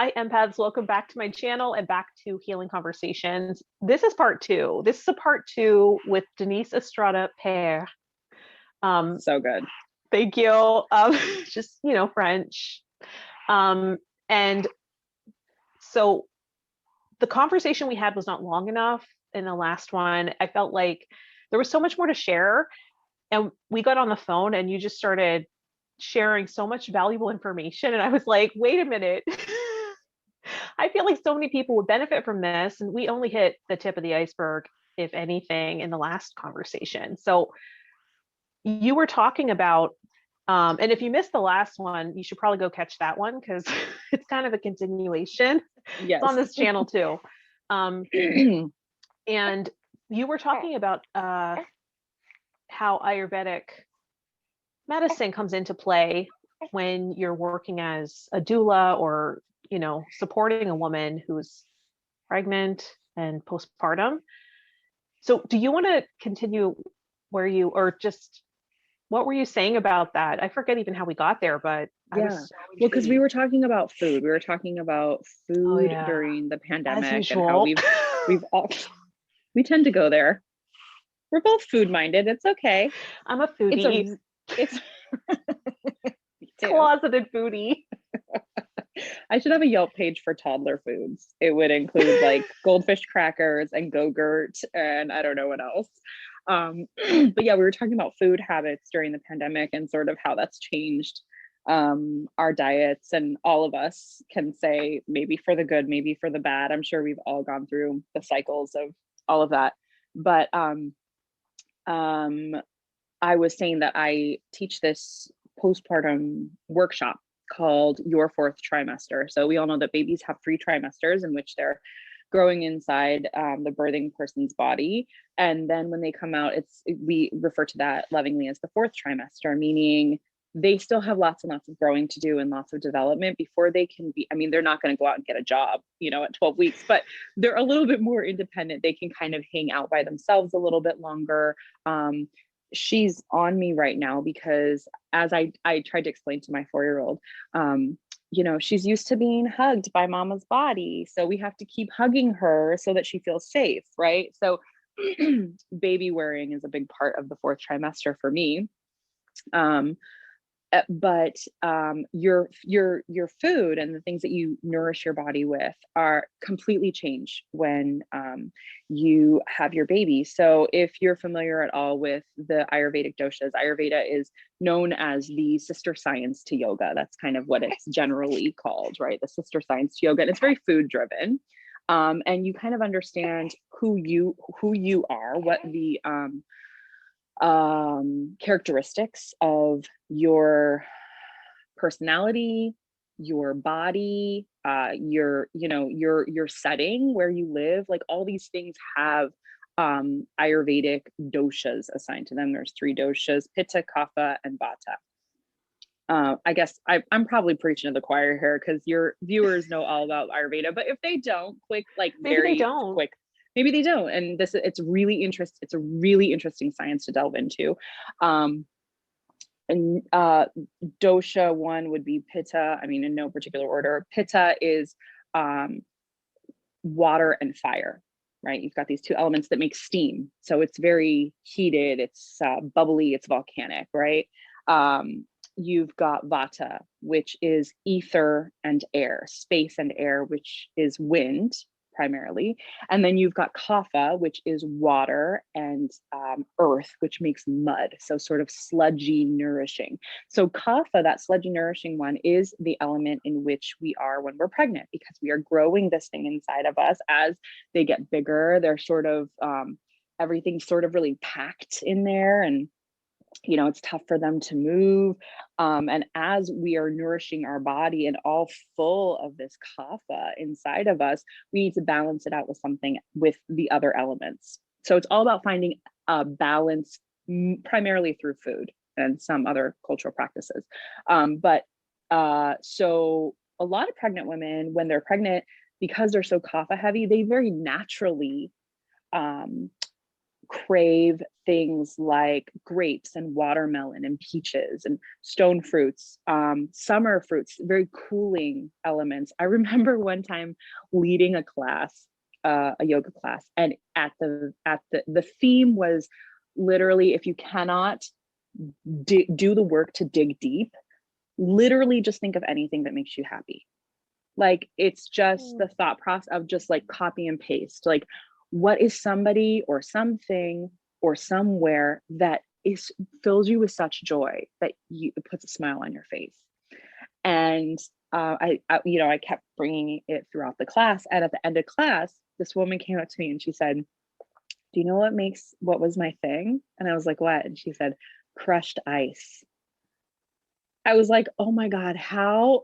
Hi, empaths. Welcome back to my channel and back to Healing Conversations. This is part two. This is a part two with Denise Estrada Peyre. So good. Thank you. Just, French. And so the conversation we had was not long enough in the last one. I felt like there was so much more to share. And we got on the phone and you just started sharing so much valuable information. And I was like, wait a minute. I feel like so many people would benefit from this. And we only hit the tip of the iceberg, if anything, in the last conversation. So you were talking about, and if you missed the last one, you should probably go catch that one because it's kind of a continuation. Yes. It's on this channel too. And you were talking about how Ayurvedic medicine comes into play when you're working as a doula or supporting a woman who's pregnant and postpartum. So do you want to continue what were you saying about that? I forget even how we got there, but well, because we were talking about food. We were talking about food during the pandemic and how we've all we tend to go there. We're both food minded. It's okay. I'm a foodie. It's closeted foodie. I should have a Yelp page for toddler foods. It would include like goldfish crackers and Go-Gurt and I don't know what else. But yeah, we were talking about food habits during the pandemic and sort of how that's changed our diets, and all of us can say maybe for the good, maybe for the bad. I'm sure we've all gone through the cycles of all of that. But I was saying that I teach this postpartum workshop called Your Fourth Trimester. So we all know that babies have 3 trimesters in which they're growing inside the birthing person's body. And then when they come out, we refer to that lovingly as the 4th trimester, meaning they still have lots and lots of growing to do and lots of development before they can be, they're not going to go out and get a job, at 12 weeks, but they're a little bit more independent. They can kind of hang out by themselves a little bit longer. She's on me right now because as I tried to explain to my 4-year-old, she's used to being hugged by mama's body. So we have to keep hugging her so that she feels safe, right? So baby wearing is a big part of the 4th trimester for me. But your food and the things that you nourish your body with are completely changed when you have your baby. So if you're familiar at all with the Ayurvedic doshas, Ayurveda is known as the sister science to yoga. That's kind of what it's generally called, right? The sister science to yoga, and it's very food driven. And you kind of understand who you are, what the characteristics of your personality, your body, your setting where you live, like all these things have Ayurvedic doshas assigned to them. There's 3 doshas: Pitta, Kapha, and Vata. I guess I'm probably preaching to the choir here because your viewers know all about Ayurveda, but if they don't, quick. Maybe they don't. And it's a really interesting science to delve into. And dosha 1 would be Pitta. In no particular order. Pitta is water and fire, right? You've got these 2 elements that make steam. So it's very heated, it's bubbly, it's volcanic, right? You've got Vata, which is ether and air, space and air, which is wind primarily. And then you've got Kapha, which is water, and earth, which makes mud. So sort of sludgy, nourishing. So Kapha, that sludgy, nourishing one, is the element in which we are when we're pregnant, because we are growing this thing inside of us. As they get bigger, they're sort of, everything's sort of really packed in there, and it's tough for them to move. And as we are nourishing our body and all full of this kapha inside of us, we need to balance it out with the other elements. So it's all about finding a balance, primarily through food and some other cultural practices. So a lot of pregnant women, when they're pregnant, because they're so kapha heavy, they very naturally crave things like grapes and watermelon and peaches and stone fruits, summer fruits, very cooling elements. I remember one time leading a class, a yoga class, and the theme was literally, if you cannot do the work to dig deep, literally just think of anything that makes you happy. Like, it's just the thought process of just like copy and paste. Like, what is somebody or something or somewhere that fills you with such joy that it puts a smile on your face? And I kept bringing it throughout the class. And at the end of class, this woman came up to me and she said, "Do you know what was my thing?" And I was like, "What?" And she said, "Crushed ice." I was like, "Oh my God, how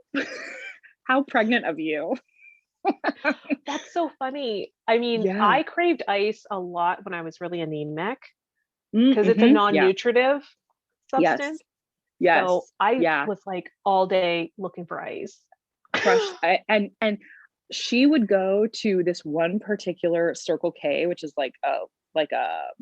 pregnant of you." That's so funny. I mean, Yeah. I craved ice a lot when I was really anemic because it's a Yeah. non-nutritive substance. Yes. So I Yeah. was like all day looking for ice. Crushed. And she would go to this one particular Circle K, which is like a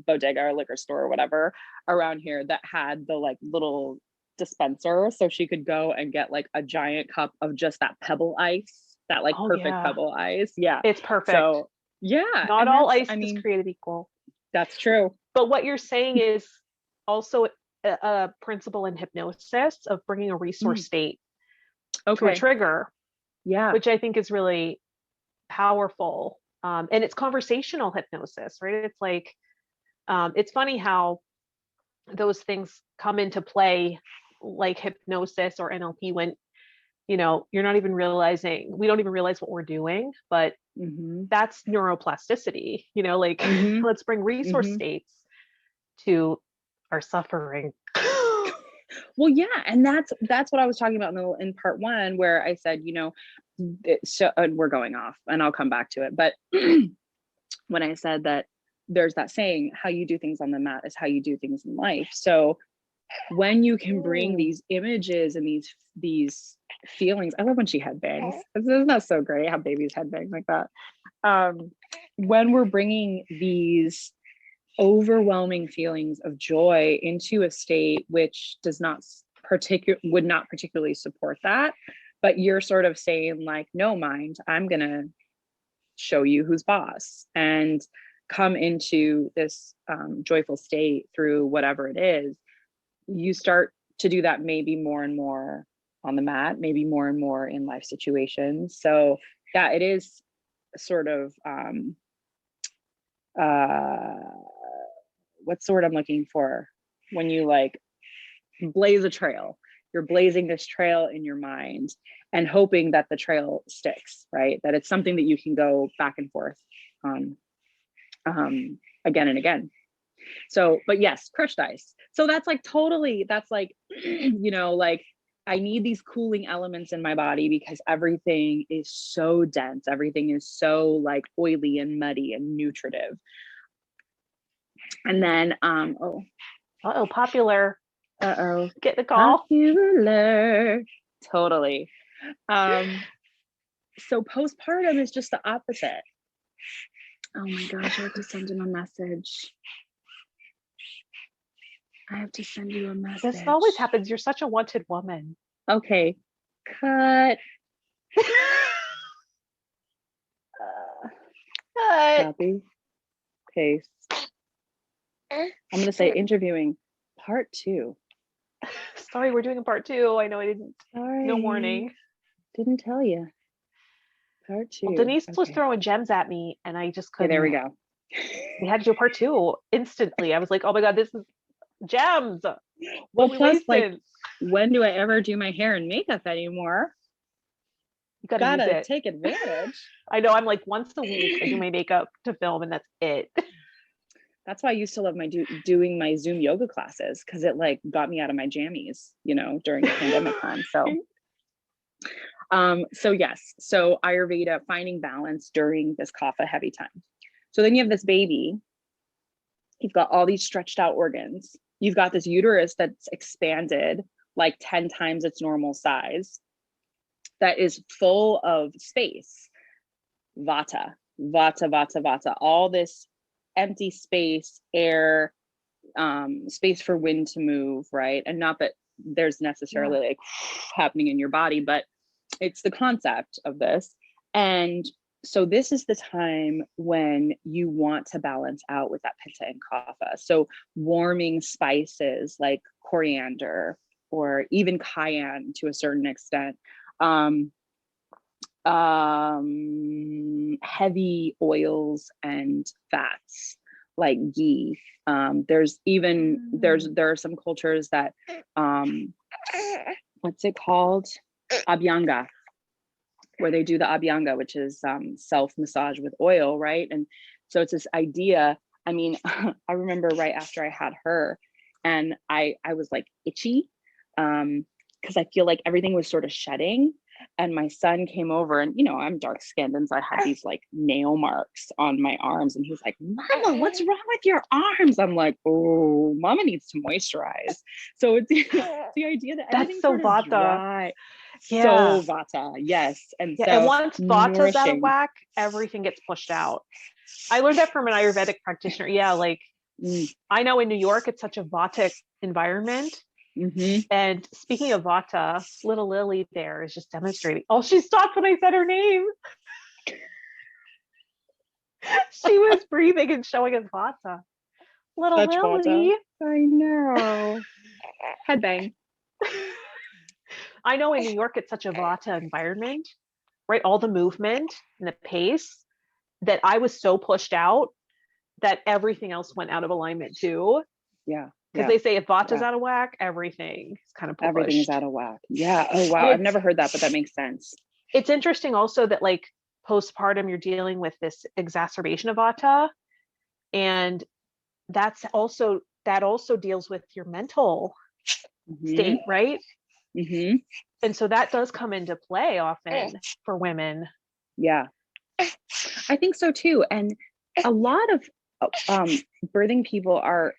bodega or liquor store or whatever around here, that had the like little dispenser, so she could go and get like a giant cup of just that pebble ice, that like perfect pebble ice. Yeah, it's perfect. So yeah, not all ice is created equal. That's true. But what you're saying is also a principle in hypnosis of bringing a resource state to a trigger. Yeah, which I think is really powerful. And it's conversational hypnosis, right? It's like, it's funny how those things come into play, like hypnosis or NLP, when, you're not even realizing, we don't even realize what we're doing, but that's neuroplasticity, like, let's bring resource states to our suffering. Well, yeah, and that's what I was talking about in part one, where I said, so, and we're going off, and I'll come back to it. But when I said that there's that saying, how you do things on the mat is how you do things in life. So when you can bring these images and these feelings, I love when she headbangs. Isn't that so great how babies headbang like that? When we're bringing these overwhelming feelings of joy into a state which would not particularly support that, but you're sort of saying like, no, mind, I'm gonna show you who's boss, and come into this joyful state through whatever it is. You start to do that maybe more and more on the mat, maybe more and more in life situations. So yeah, it is sort of what's the word I'm looking for, when you like blaze a trail. You're blazing this trail in your mind and hoping that the trail sticks, right? That it's something that you can go back and forth on again and again. So, but yes, crushed ice. So that's like like, like I need these cooling elements in my body because everything is so dense. Everything is so like oily and muddy and nutritive. And then, popular. Get the call. Popular. Totally. So postpartum is just the opposite. Oh my gosh, I have to send him a message. This always happens. You're such a wanted woman. Okay, cut. Copy, paste. I'm gonna say interviewing part 2. Sorry, we're doing a part 2. I know I didn't. Sorry. No warning. Didn't tell you. Part 2. Well, Denise was throwing gems at me, and I just couldn't. Okay, there we go. We had to do a part 2 instantly. I was like, oh my God, this is gems. Well, plus, like, when do I ever do my hair and makeup anymore? You gotta take advantage. I know. I'm like, once a week I do my makeup to film, and that's it. That's why I used to love doing my Zoom yoga classes, because it like got me out of my jammies, during the pandemic time. So yes, so Ayurveda, finding balance during this kapha heavy time. So then you have this baby, you've got all these stretched out organs, you've got this uterus that's expanded like 10 times its normal size, that is full of space. Vata, all this empty space, air, space for wind to move, right? And not that there's necessarily like happening in your body, but it's the concept of this. And so this is the time when you want to balance out with that pitta and kapha. So warming spices like coriander or even cayenne to a certain extent. Heavy oils and fats like ghee. There's even there are some cultures that what's it called? Abhyanga, where they do the abhyanga, which is self massage with oil, right? And so it's this idea. I mean, I remember right after I had her, and I was like itchy, because I feel like everything was sort of shedding. And my son came over, and I'm dark skinned, and so I had these like nail marks on my arms, and he was like, "Mama, what's wrong with your arms?" I'm like, "Oh, Mama needs to moisturize." So it's the idea that That's so everything's sort of vata. dry. Yeah. So vata, yes. And Yeah, so and once vata's out of nourishing. whack, everything gets pushed out. I learned that from an Ayurvedic practitioner. Yeah, like I know in New York it's such a vata environment. And speaking of vata, little Lily there is just demonstrating. Oh, she stopped when I said her name. She was breathing and showing us vata. Little Such Lily. vata. I know. Headbang. I know in New York it's such a vata environment, right? All the movement and the pace that I was so pushed out that everything else went out of alignment too. Yeah. Because they say if vata's out of whack, everything is kind of pushed. Everything is out of whack. Yeah. Oh wow. And I've never heard that, but that makes sense. It's interesting also that like postpartum, you're dealing with this exacerbation of vata. And that also deals with your mental state, right? And so that does come into play often for women. Yeah. I think so too. And a lot of birthing people are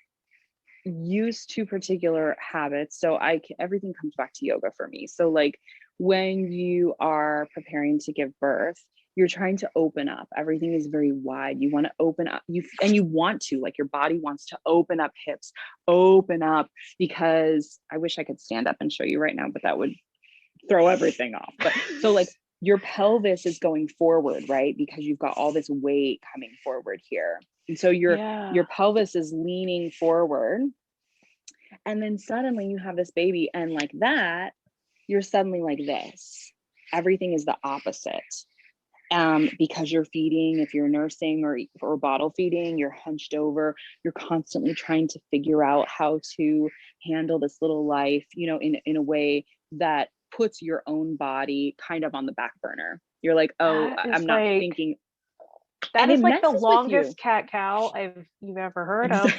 used to particular habits. So everything comes back to yoga for me. So like when you are preparing to give birth, you're trying to open up. Everything is very wide. You want to open up. You want to, like, your body wants to open up, hips, open up, because I wish I could stand up and show you right now, but that would throw everything off. But so like your pelvis is going forward, right? Because you've got all this weight coming forward here. And so your pelvis is leaning forward. And then suddenly you have this baby, and like that, you're suddenly like this. Everything is the opposite. Because you're feeding, if you're nursing or bottle feeding, you're hunched over, you're constantly trying to figure out how to handle this little life, in a way that puts your own body kind of on the back burner. You're like, oh, I'm not thinking. That is like the longest cat cow you've ever heard of.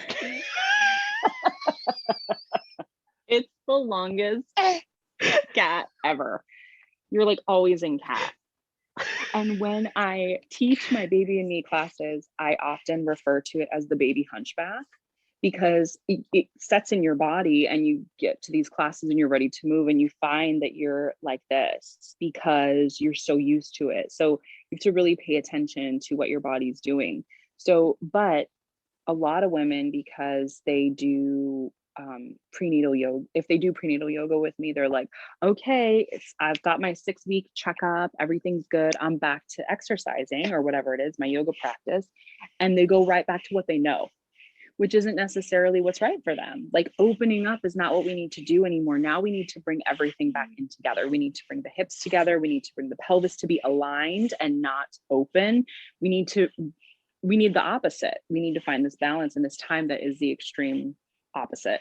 It's the longest cat ever. You're like always in cat. And when I teach my baby and me classes, I often refer to it as the baby hunchback, because it sets in your body, and you get to these classes and you're ready to move, and you find that you're like this because you're so used to it. So you have to really pay attention to what your body's doing. So, but a lot of women, because they do prenatal yoga, if they do prenatal yoga with me, they're like, okay, I've got my 6-week checkup, everything's good, I'm back to exercising or whatever it is, my yoga practice, and they go right back to what they know, which isn't necessarily what's right for them. Like, opening up is not what we need to do anymore. Now we need to bring everything back in together. We need to bring the hips together. We need to bring the pelvis to be aligned and not open. We need the opposite. We need to find this balance in this time that is the extreme opposite.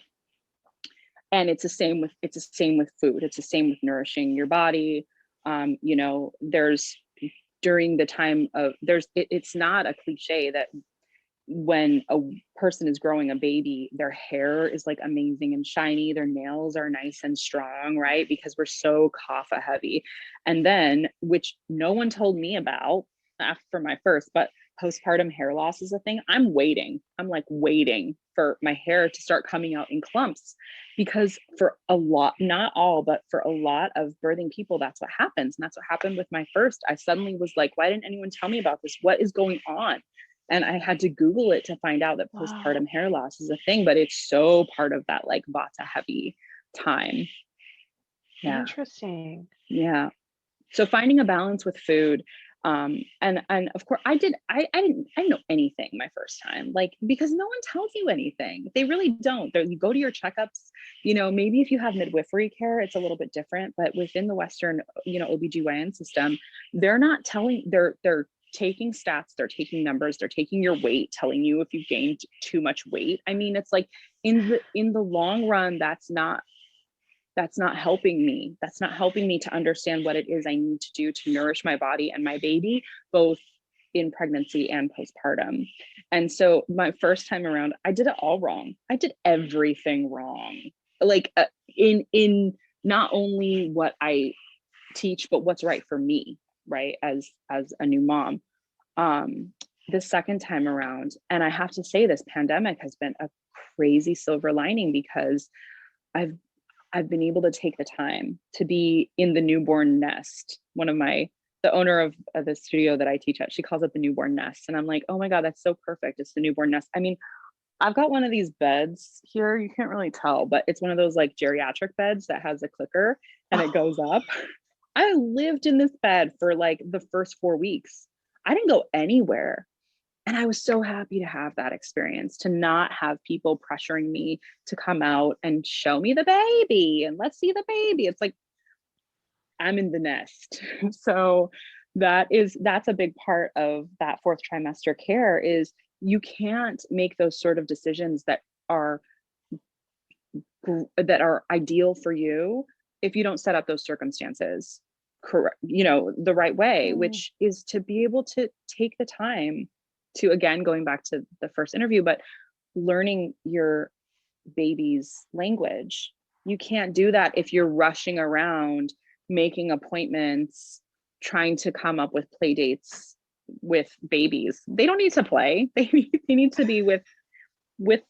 And it's the same with food. It's the same with nourishing your body. There's during the time of it's not a cliche that when a person is growing a baby, their hair is like amazing and shiny, their nails are nice and strong, right? Because we're so kapha heavy. And then, which no one told me about for my first, but postpartum hair loss is a thing. I'm waiting for my hair to start coming out in clumps, because for a lot, not all, but for a lot of birthing people, that's what happens. And that's what happened with my first. I suddenly was like, why didn't anyone tell me about this? What is going on? And I had to Google it to find out that Wow. postpartum hair loss is a thing, but it's so part of that like vata heavy time. Yeah. Interesting. Yeah. So finding a balance with food. And of course I didn't know anything my first time, like, because no one tells you anything. They really don't. You go to your checkups, you know, maybe if you have midwifery care, it's a little bit different, but within the Western, you know, OBGYN system, they're not telling, they're taking stats, they're taking numbers, they're taking your weight, telling you if you've gained too much weight. I mean, it's like in the long run, that's not helping me. That's not helping me to understand what it is I need to do to nourish my body and my baby, both in pregnancy and postpartum. And so my first time around, I did it all wrong. I did everything wrong. Like in not only what I teach, but what's right for me, right? As a new mom. The second time around, and I have to say this pandemic has been a crazy silver lining, because I've been able to take the time to be in the newborn nest. The owner of the studio that I teach at, she calls it the newborn nest. And I'm like, oh my God, that's so perfect. It's the newborn nest. I mean, I've got one of these beds here. You can't really tell, but it's one of those like geriatric beds that has a clicker and it goes up. I lived in this bed for like the first 4 weeks. I didn't go anywhere. And I was so happy to have that experience, to not have people pressuring me to come out and show me the baby and let's see the baby. It's like, I'm in the nest. So that's a big part of that fourth trimester care, is you can't make those sort of decisions that are ideal for you if you don't set up those circumstances correct, you know, the right way, which is to be able to take the time to, again, going back to the first interview, but learning your baby's language. You can't do that if you're rushing around, making appointments, trying to come up with play dates with babies. They don't need to play. They need to be with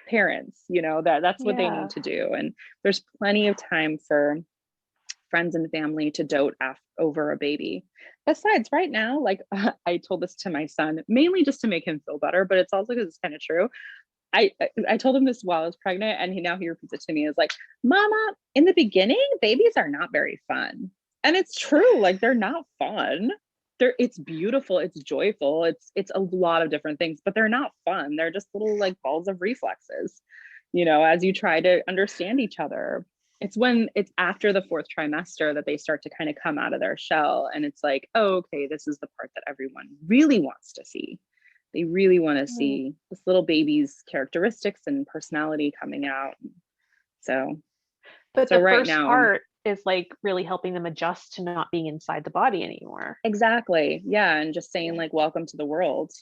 parents, you know, that's what they need to do. And there's plenty of time for friends and family to dote over a baby. Besides, right now, like I told this to my son, mainly just to make him feel better, but it's also because it's kind of true. I told him this while I was pregnant, and he repeats it to me, is like, Mama, in the beginning, babies are not very fun. And it's true, like they're not fun. It's beautiful, it's joyful, it's a lot of different things, but they're not fun. They're just little like balls of reflexes, you know, as you try to understand each other. It's after the fourth trimester that they start to kind of come out of their shell, and it's like, oh, okay, this is the part that everyone really wants to see. They really want to see this little baby's characteristics and personality coming out. But the right first part is like really helping them adjust to not being inside the body anymore. Exactly. Yeah. And just saying like, welcome to the world.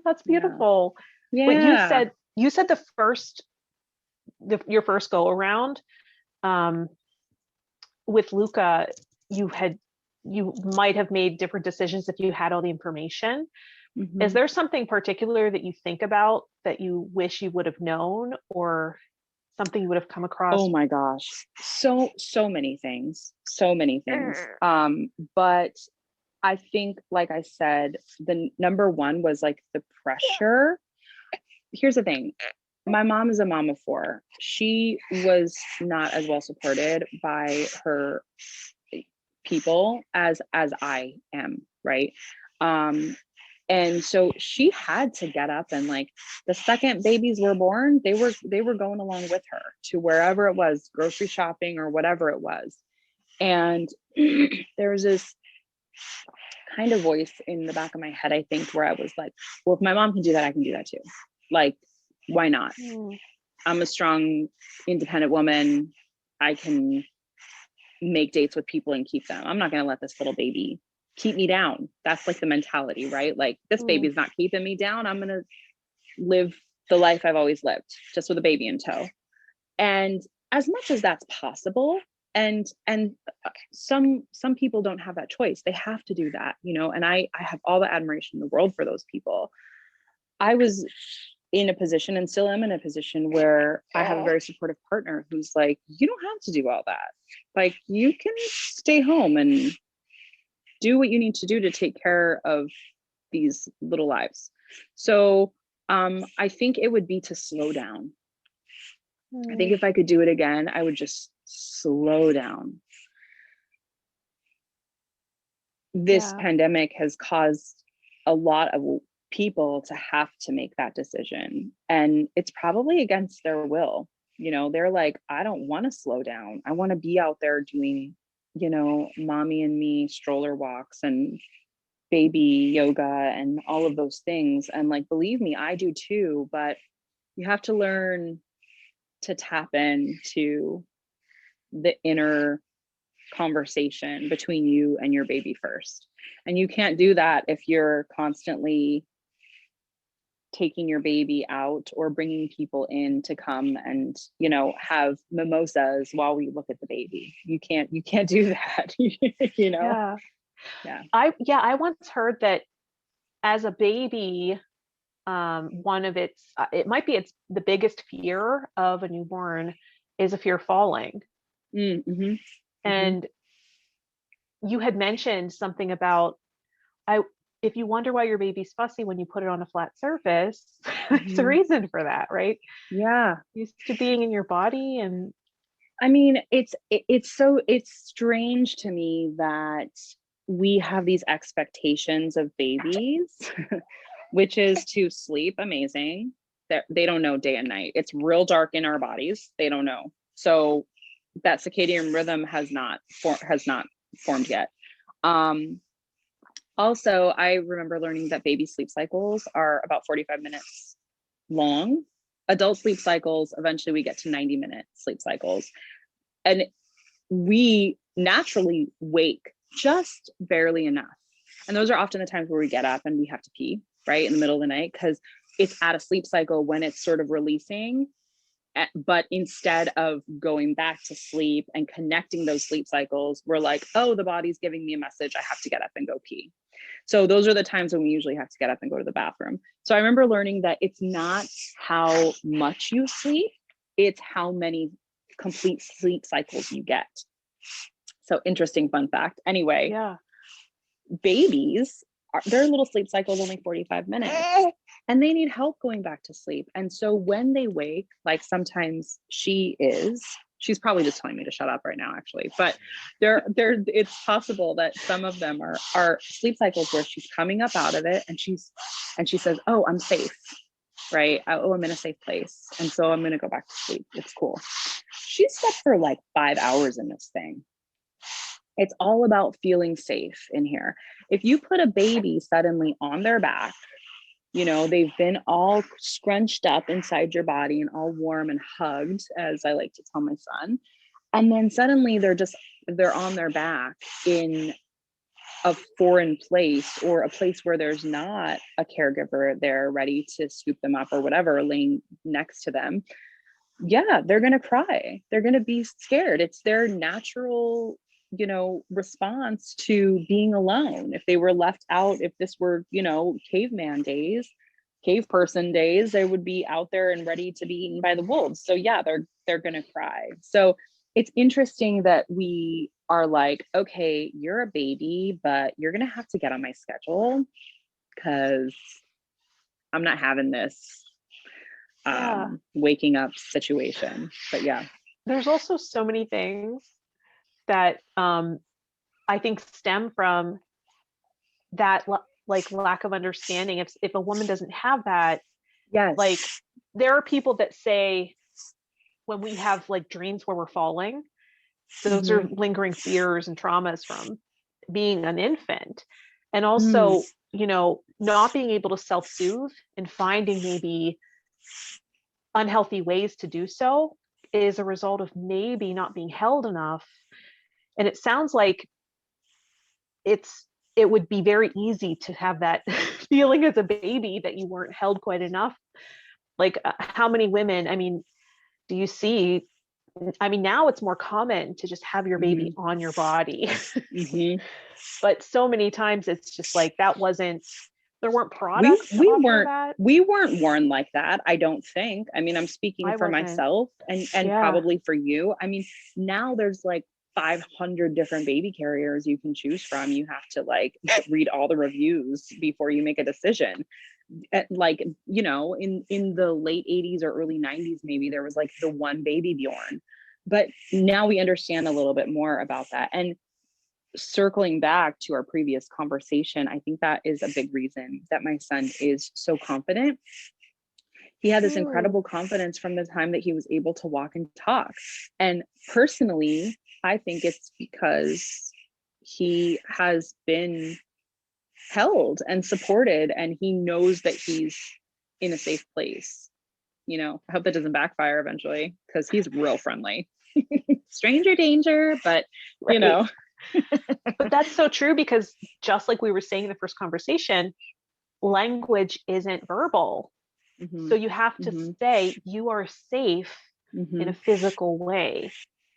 That's beautiful. Yeah. But you said your first go around with Luca, you might have made different decisions if you had all the information. Mm-hmm. Is there something particular that you think about that you wish you would have known, or something you would have come across? Oh my gosh. So many things. But I think, like I said, the number one was like the pressure. Here's the thing. My mom is a mom of 4. She was not as well supported by her people as I am, right? And so she had to get up, and like the second babies were born, they were going along with her to wherever it was, grocery shopping or whatever it was. And there was this kind of voice in the back of my head, I think, where I was like, well, if my mom can do that, I can do that too. Like, why not? I'm a strong, independent woman. I can make dates with people and keep them. I'm not going to let this little baby keep me down. That's like the mentality, right? Like, this baby's not keeping me down. I'm going to live the life I've always lived, just with a baby in tow. And as much as that's possible, and some people don't have that choice. They have to do that, you know, and I have all the admiration in the world for those people. I was in a position, and still am in a position, where I have a very supportive partner who's like, you don't have to do all that. Like, you can stay home and do what you need to do to take care of these little lives. So I think it would be to slow down. I think if I could do it again, I would just slow down. This pandemic has caused a lot of people to have to make that decision, and it's probably against their will. You know, they're like, I don't want to slow down. I want to be out there doing, you know, mommy and me stroller walks and baby yoga and all of those things. And like, believe me, I do too, but you have to learn to tap into the inner conversation between you and your baby first. And you can't do that if you're constantly taking your baby out or bringing people in to come and, you know, have mimosas while we look at the baby. You can't do that. You know? I once heard that as a baby, one of its it might be it's the biggest fear of a newborn is a fear of falling. Mm-hmm. And you had mentioned something about if you wonder why your baby's fussy when you put it on a flat surface, there's a reason for that, right? Yeah. Used to being in your body. And I mean, it's strange to me that we have these expectations of babies, which is to sleep amazing. That they don't know day and night. It's real dark in our bodies. They don't know. So that circadian rhythm has not formed yet. Also, I remember learning that baby sleep cycles are about 45 minutes long. Adult sleep cycles, eventually we get to 90-minute sleep cycles. And we naturally wake just barely enough. And those are often the times where we get up and we have to pee, right, in the middle of the night, because it's at a sleep cycle when it's sort of releasing. But instead of going back to sleep and connecting those sleep cycles, we're like, oh, the body's giving me a message. I have to get up and go pee. So those are the times when we usually have to get up and go to the bathroom. So I remember learning that it's not how much you sleep, it's how many complete sleep cycles you get. So interesting fun fact. Anyway, babies, their little sleep cycle is only 45 minutes and they need help going back to sleep. And so when they wake, like sometimes she's probably just telling me to shut up right now, actually, but it's possible that some of them are sleep cycles where she's coming up out of it and she says, oh, I'm safe, right? Oh, I'm in a safe place. And so I'm going to go back to sleep. It's cool. She slept for like 5 hours in this thing. It's all about feeling safe in here. If you put a baby suddenly on their back, you know, they've been all scrunched up inside your body and all warm and hugged, as I like to tell my son. And then suddenly they're on their back in a foreign place or a place where there's not a caregiver there ready to scoop them up or whatever, laying next to them. Yeah, they're going to cry. They're going to be scared. It's their natural, you know, response to being alone. If they were left out, if this were, you know, caveman days, cave person days, they would be out there and ready to be eaten by the wolves. So yeah, they're going to cry. So it's interesting that we are like, okay, you're a baby, but you're going to have to get on my schedule because I'm not having this waking up situation. But yeah, there's also so many things that I think stem from that like lack of understanding. If a woman doesn't have that, yes, like there are people that say when we have like dreams where we're falling, those are lingering fears and traumas from being an infant. And also, you know, not being able to self-soothe and finding maybe unhealthy ways to do so is a result of maybe not being held enough. And it sounds like it would be very easy to have that feeling as a baby that you weren't held quite enough. Like how many women, I mean, do you see, I mean, now it's more common to just have your baby on your body. But so many times it's just like there weren't products to offer that. We weren't worn like that, I don't think. I mean, I'm speaking for myself and probably for you. I mean, now there's like 500 different baby carriers you can choose from. You have to like read all the reviews before you make a decision. Like, you know, in the late 80s or early 90s, maybe there was like the one baby Bjorn, but now we understand a little bit more about that. And circling back to our previous conversation, I think that is a big reason that my son is so confident. He had this incredible confidence from the time that he was able to walk and talk. And personally, I think it's because he has been held and supported, and he knows that he's in a safe place. You know, I hope that doesn't backfire eventually, because he's real friendly. Stranger danger, but you know. But that's so true, because just like we were saying in the first conversation, language isn't verbal. So you have to say you are safe in a physical way,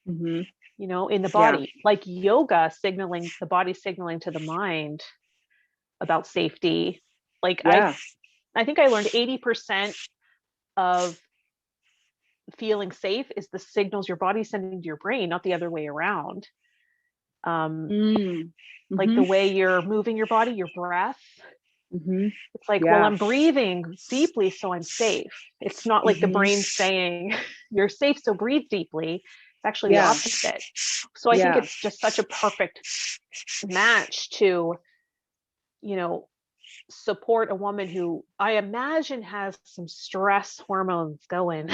you know, in the body, like yoga signaling, the body signaling to the mind about safety. Like I think I learned 80% of feeling safe is the signals your body's sending to your brain, not the other way around. Like the way you're moving your body, your breath. It's like, well, I'm breathing deeply, so I'm safe. It's not like the brain saying you're safe, so breathe deeply. It's actually the opposite. So I think it's just such a perfect match to, you know, support a woman who I imagine has some stress hormones going.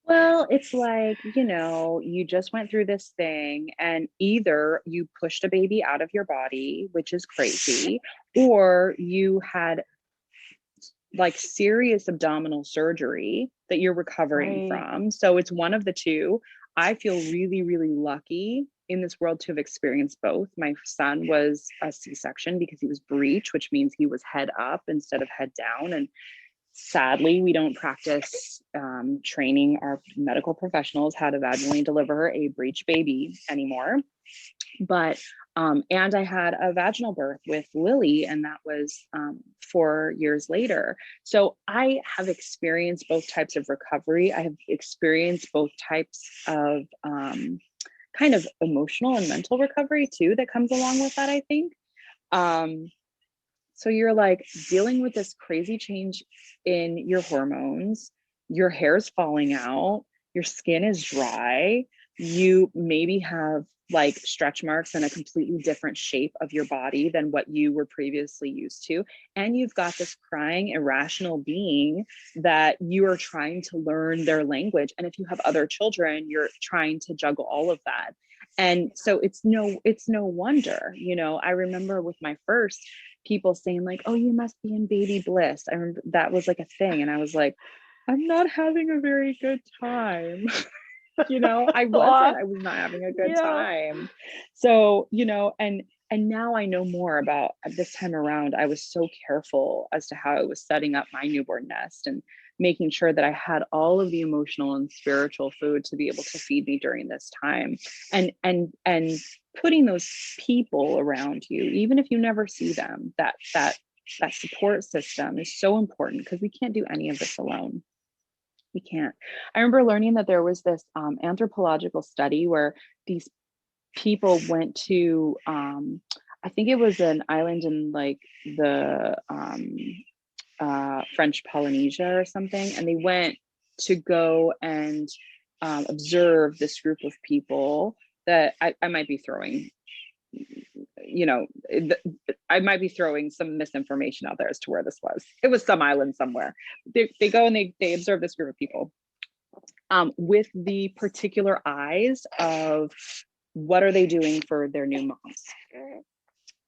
Well, it's like, you know, you just went through this thing, and either you pushed a baby out of your body, which is crazy, or you had like serious abdominal surgery that you're recovering from. So it's one of the two. I feel really, really lucky in this world to have experienced both. My son was a C-section because he was breech, which means he was head up instead of head down. And sadly, we don't practice training our medical professionals how to vaginally deliver a breech baby anymore. But, and I had a vaginal birth with Lily, and that was 4 years later. So I have experienced both types of recovery. I have experienced both types of kind of emotional and mental recovery too, that comes along with that, I think. So you're like dealing with this crazy change in your hormones, your hair's falling out, your skin is dry, you maybe have like stretch marks and a completely different shape of your body than what you were previously used to. And you've got this crying, irrational being that you are trying to learn their language. And if you have other children, you're trying to juggle all of that. And so it's no wonder, you know. I remember with my first, people saying like, oh, you must be in baby bliss. I remember that was like a thing. And I was like, I'm not having a very good time. You know, I was not having a good time. So, you know, and now I know more about this time around. I was so careful as to how I was setting up my newborn nest and making sure that I had all of the emotional and spiritual food to be able to feed me during this time. And putting those people around you, even if you never see them, that support system is so important, because we can't do any of this alone. We can't. I remember learning that there was this anthropological study where these people went to, I think it was an island in like the French Polynesia or something, and they went to go and observe this group of people that I might be throwing, you know, I might be throwing some misinformation out there as to where this was. It was some island somewhere. They go and they observe this group of people with the particular eyes of what are they doing for their new moms.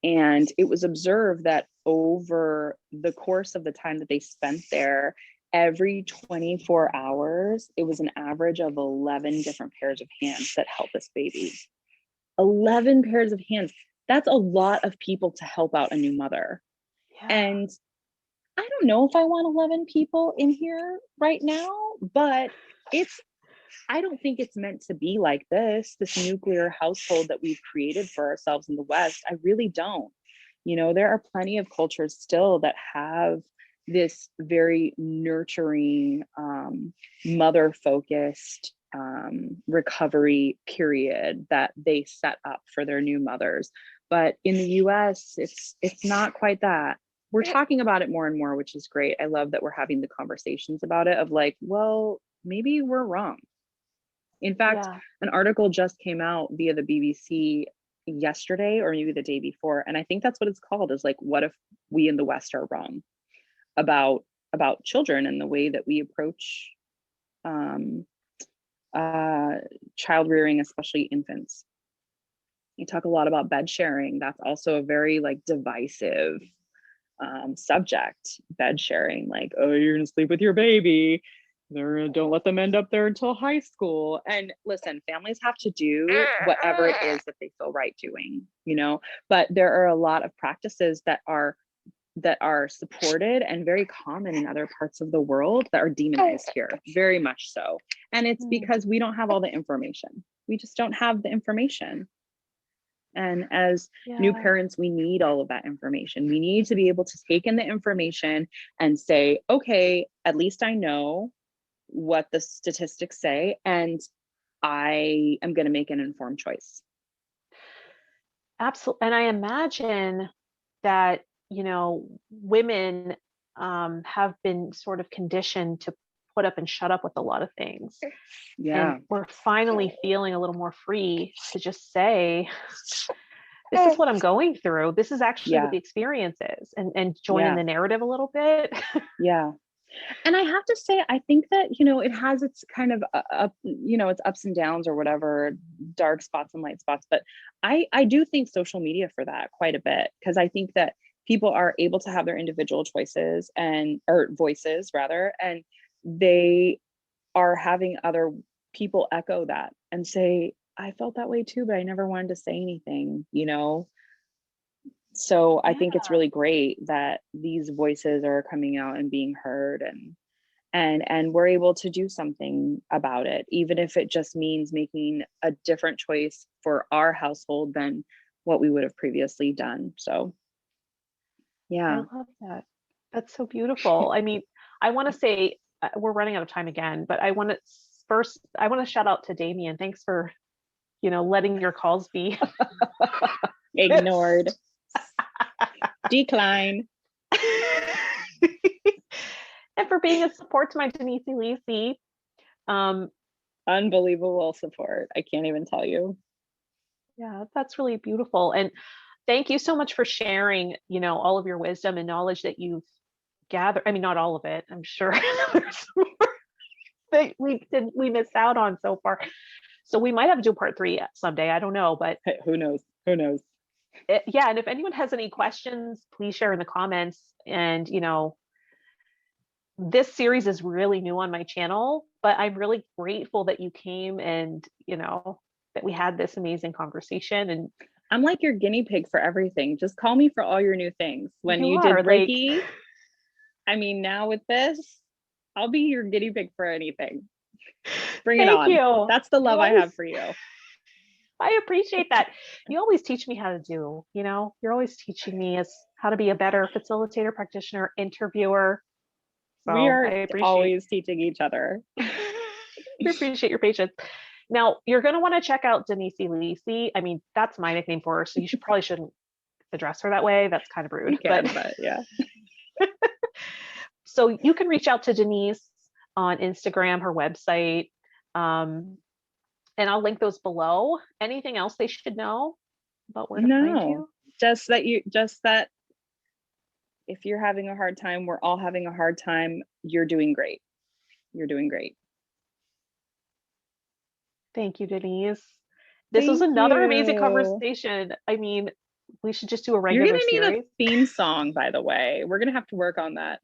And it was observed that over the course of the time that they spent there, every 24 hours, it was an average of 11 different pairs of hands that held this baby. 11 pairs of hands. That's a lot of people to help out a new mother. And I don't know if I want 11 people in here right now, but I don't think it's meant to be like this nuclear household that we've created for ourselves in the West. I really don't. You know, there are plenty of cultures still that have this very nurturing, mother focused recovery period that they set up for their new mothers. But in the US, it's not quite that. We're talking about it more and more, which is great. I love that we're having the conversations about it of like, well, maybe we're wrong. In fact, Yeah. an article just came out via the BBC yesterday or maybe the day before, and I think that's what it's called, is like, what if we in the West are wrong about children and the way that we approach child rearing, especially infants. You talk a lot about bed sharing. That's also a very like divisive subject, bed sharing, like, oh, you're gonna sleep with your baby, don't let them end up there until high school. And listen, families have to do whatever it is that they feel right doing, you know, but there are a lot of practices that are supported and very common in other parts of the world that are demonized here, very much so. And it's because we don't have all the information. We just don't have the information. And as new parents, we need all of that information. We need to be able to take in the information and say, okay, at least I know what the statistics say, and I am going to make an informed choice. Absolutely. And I imagine that, you know, women have been sort of conditioned to put up and shut up with a lot of things. Yeah. And we're finally feeling a little more free to just say, this is what I'm going through. This is actually what the experience is, and join in the narrative a little bit. Yeah. And I have to say, I think that, you know, it has its kind of, you know, its ups and downs or whatever, dark spots and light spots. But I do think social media for that quite a bit, because I think that people are able to have their individual choices or voices rather, and they are having other people echo that and say, I felt that way too, but I never wanted to say anything, you know? So I think it's really great that these voices are coming out and being heard, and we're able to do something about it, even if it just means making a different choice for our household than what we would have previously done. So yeah. I love that. That's so beautiful. I mean, I want to say we're running out of time again, but I want to shout out to Damien. Thanks for, you know, letting your calls be ignored. Decline. And for being a support to my Denise Lacey. Unbelievable support. I can't even tell you. Yeah, that's really beautiful. And thank you so much for sharing, you know, all of your wisdom and knowledge that you've gathered. I mean, not all of it, I'm sure there's more that we missed out on so far. So we might have to do part 3 someday. I don't know, but hey, who knows? Who knows? Yeah. And if anyone has any questions, please share in the comments. And, you know, this series is really new on my channel, but I'm really grateful that you came and, you know, that we had this amazing conversation. And I'm like your guinea pig for everything. Just call me for all your new things. When you did Reiki, I mean, now with this, I'll be your guinea pig for anything. Bring it on. Thank you. That's the love I have for you. I appreciate that. You always teach me how to do, you know, you're always teaching me how to be a better facilitator, practitioner, interviewer. So we are always teaching each other. I appreciate your patience. Now, you're going to want to check out Denise Lacey. I mean, that's my nickname for her, so you probably shouldn't address her that way. That's kind of rude. But yeah. So you can reach out to Denise on Instagram, her website, and I'll link those below. Anything else they should know about where to find you? Just that if you're having a hard time, we're all having a hard time. You're doing great. You're doing great. Thank you, Denise. This was another amazing conversation. I mean, we should just do a regular series. You're gonna need a theme song, by the way. We're gonna have to work on that.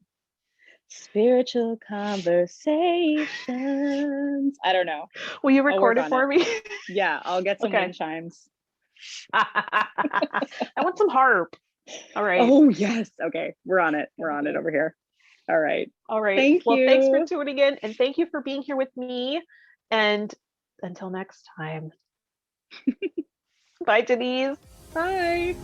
Spiritual conversations. I don't know. Will you record it for me? Yeah, I'll get some wind chimes. I want some harp. All right. Oh yes. Okay, we're on it. We're on it over here. All right. All right. Thank you. Thanks for tuning in, and thank you for being here with me. And until next time. Bye, Denise. Bye.